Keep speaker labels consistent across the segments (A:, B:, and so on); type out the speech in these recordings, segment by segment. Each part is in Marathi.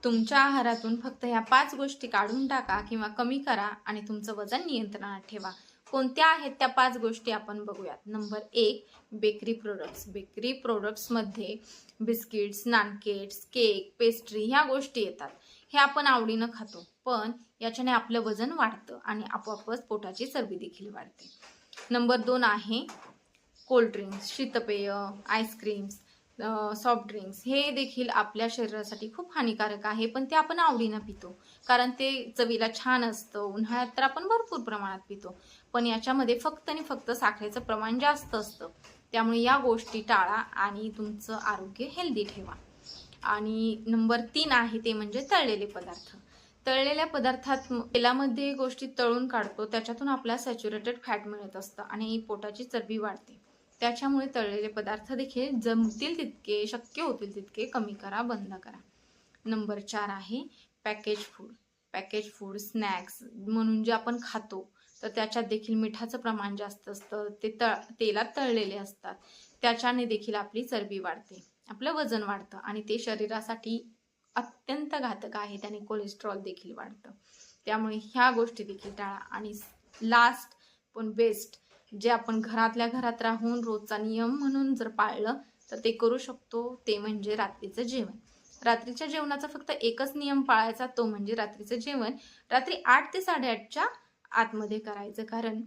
A: तुमच्या आहारातून फक्त ह्या 5 गोष्टी काढून टाका किंवा कमी करा आणि तुमचं वजन नियंत्रणात ठेवा. कोणत्या आहेत त्या 5 गोष्टी आपण बघूयात. Number 1, bakery products. बेकरी प्रोडक्ट्समध्ये बिस्किट्स, नानकेट्स, केक, पेस्ट्री ह्या गोष्टी येतात. हे आपण आवडीनं खातो, पण याच्याने आपलं वजन वाढतं आणि आपोआपच पोटाची चरबी देखील वाढते. नंबर 2 आहे कोल्ड ड्रिंक्स, शीतपेय, आईस्क्रीम्स, सॉफ्ट ड्रिंक्स हे देखील आपल्या शरीरासाठी खूप हानिकारक आहे, पण ते आपण आवडीनं पितो कारण ते चवीला छान असतं. उन्हाळ्यात तर आपण भरपूर प्रमाणात पितो, पण याच्यामध्ये फक्त आणि फक्त साखरेचं प्रमाण जास्त असतं. त्यामुळे या गोष्टी टाळा आणि तुमचं आरोग्य हेल्दी ठेवा. आणि नंबर 3 आहे ते म्हणजे तळलेले पदार्थ. तळलेल्या पदार्थात तेलामध्ये गोष्टी तळून काढतो, त्याच्यातून आपल्याला सॅच्युरेटेड फॅट मिळत असतं आणि पोटाची चरबी वाढते. त्याच्यामुळे तळलेले पदार्थ देखील जमतील तितके, शक्य होतील तितके कमी करा, बंद करा. नंबर 4 आहे package food. Package food, snacks म्हणून जे आपण खातो, तर त्याच्यात देखील मिठाचं प्रमाण जास्त असतं. ते तेलात तळलेले असतात. त्याच्याने देखील आपली चरबी वाढते, आपलं वजन वाढतं आणि ते शरीरासाठी अत्यंत घातक आहे. त्याने कोलेस्ट्रॉल देखील वाढतं. त्यामुळे ह्या गोष्टी देखील टाळा. आणि लास्ट पण बेस्ट, जे आपण घरातल्या घरात राहून रोजचा नियम म्हणून जर पाळलं तर ते करू शकतो, ते म्हणजे रात्रीचं जेवण. रात्रीच्या जेवणाचा फक्त एकच नियम पाळायचा, तो म्हणजे रात्रीचं जेवण रात्री 8 ते 8:30च्या आतमध्ये करायचं. कारण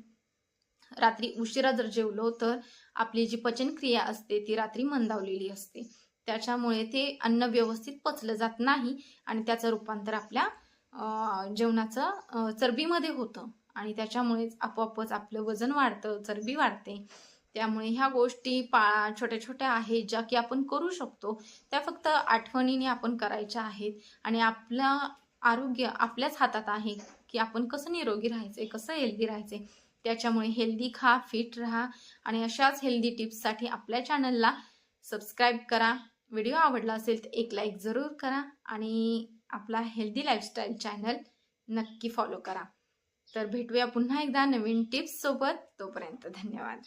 A: रात्री उशिरा जर जेवलो तर आपली जी पचनक्रिया असते ती रात्री मंदावलेली असते. त्याच्यामुळे ते अन्न व्यवस्थित पचलं जात नाही आणि त्याचं रूपांतर आपल्या जेवणाचं चरबीमध्ये होतं आणि त्याच्यामुळेच आपोआपच आपलं वजन वाढतं, चरबी वाढते. त्यामुळे ह्या गोष्टी पाळा. छोट्या छोट्या आहेत ज्या की आपण करू शकतो, त्या फक्त आठवणीने आपण करायच्या आहेत. आणि आपलं आरोग्य आपल्याच हातात आहे की आपण कसं निरोगी राहायचे, कसं हेल्दी राहायचे. त्याच्यामुळे हेल्दी खा, फिट राहा आणि अशाच हेल्दी टिप्ससाठी आपल्या चॅनलला सबस्क्राईब करा. व्हिडिओ आवडला असेल तर एक लाईक जरूर करा आणि आपला हेल्दी लाईफस्टाईल चॅनल नक्की फॉलो करा. तर भेटूया पुन्हा एकदा नवीन टिप्स सोबत. तोपर्यंत धन्यवाद.